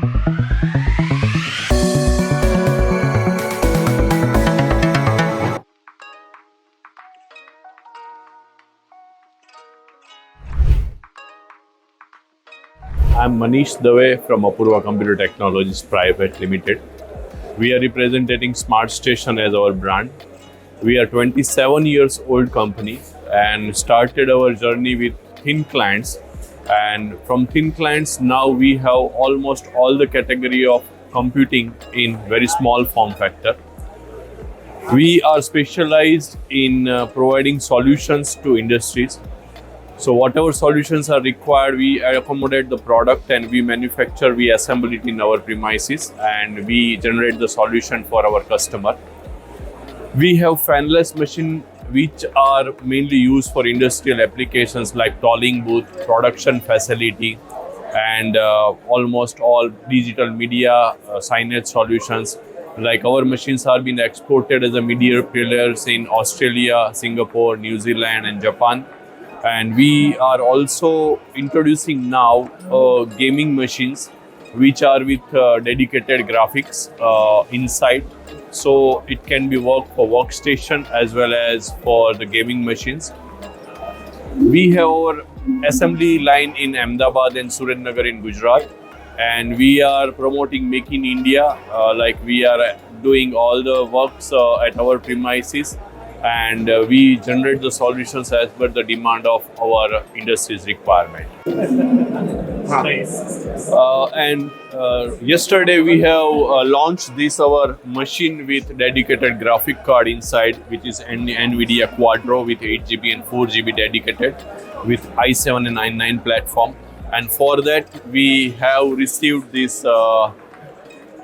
I'm Manish Dave from Apurva Computer Technologies Private Limited. We are representing Smartstation as our brand. We are 27 years old company and started our journey with thin clients. And from thin clients, now we have almost all the category of computing in very small form factor. We are specialized in providing solutions to industries. So whatever solutions are required, we accommodate the product and we manufacture, we assemble it in our premises and we generate the solution for our customer. We have fanless machine which are mainly used for industrial applications like tolling booth, production facility and almost all digital media signage solutions. Like our machines are being exported as a media players in Australia, Singapore, New Zealand and Japan. And we are also introducing now gaming machines which are with dedicated graphics inside. So it can be worked for workstation as well as for the gaming machines. We have our assembly line in Ahmedabad and Surennagar in Gujarat. And we are promoting Make in India, like we are doing all the works at our premises. And we generate the solutions as per the demand of our industry's requirement. Yesterday we have launched this our machine with dedicated graphic card inside, which is NVIDIA Quadro with 8GB and 4GB dedicated with i7 and i9 platform. And for that we have received this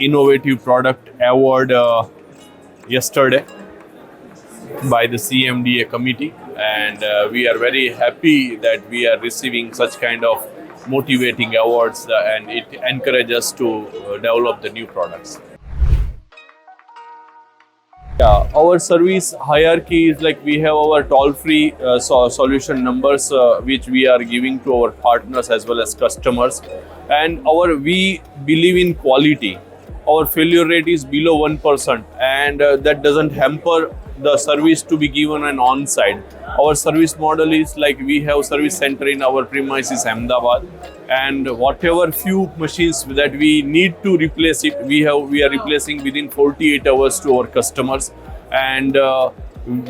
innovative product award yesterday by the CMDA committee, and we are very happy that we are receiving such kind of motivating awards and it encourages us to develop the new products. Yeah, our service hierarchy is like we have our toll-free solution numbers which we are giving to our partners as well as customers, and we believe in quality. Our failure rate is below 1% and that doesn't hamper the service to be given an on-site. Our service model is like we have service center in our premises Ahmedabad, and whatever few machines that we need to replace it, we are replacing within 48 hours to our customers, and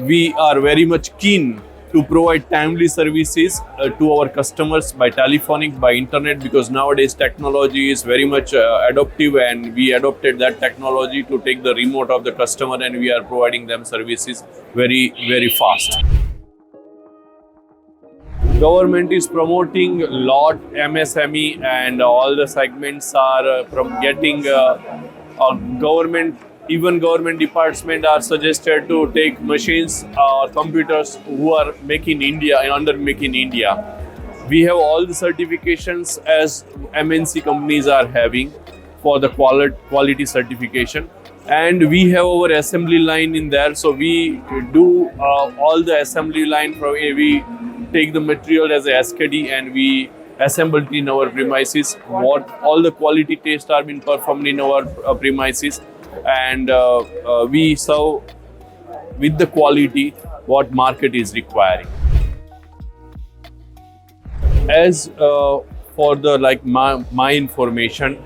we are very much keen to provide timely services to our customers by telephonic, by internet, because nowadays technology is very much adaptive and we adopted that technology to take the remote of the customer and we are providing them services very, very fast. Government is promoting a lot MSME and all the segments are getting government. Even government departments are suggested to take machines or computers who are Make in India and under Make in India. We have all the certifications as MNC companies are having for the quality certification. And we have our assembly line in there. So we do all the assembly line from we take the material as a SKD and we assemble it in our premises. All the quality tests are being performed in our premises. And we serve with the quality what market is requiring. As for the my information,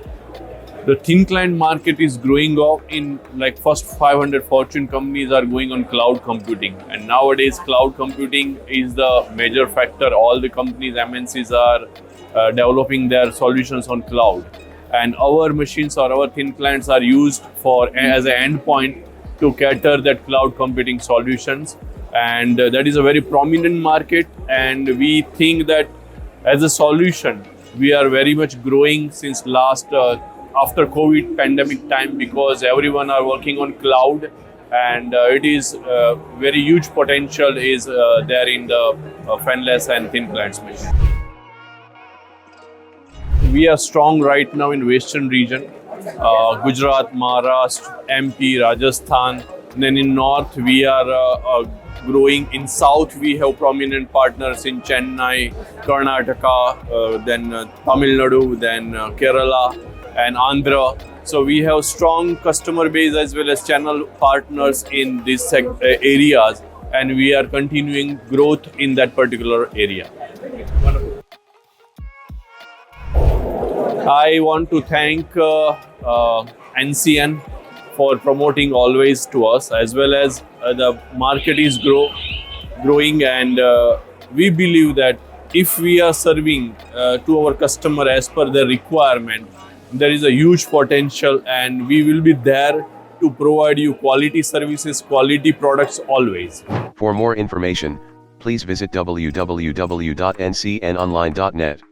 the thin client market is growing up in first 500 Fortune companies are going on cloud computing, and nowadays cloud computing is the major factor. All the companies MNCs are developing their solutions on cloud. And our machines or our thin clients are used as an endpoint to cater that cloud computing solutions. And that is a very prominent market. And we think that as a solution, we are very much growing since after COVID pandemic time, because everyone are working on cloud and it is very huge potential is there in the fanless and thin clients machine. We are strong right now in Western region, Gujarat, Maharashtra, MP, Rajasthan. Then in North, we are growing. In South, we have prominent partners in Chennai, Karnataka, then Tamil Nadu, then Kerala. and Andhra. So we have strong customer base as well as channel partners in these areas, and we are continuing growth in that particular area. I want to thank NCN for promoting always to us, as well as the market is growing, and we believe that if we are serving to our customer as per their requirement, there is a huge potential, and we will be there to provide you quality services, quality products always. For more information, please visit www.ncnonline.net.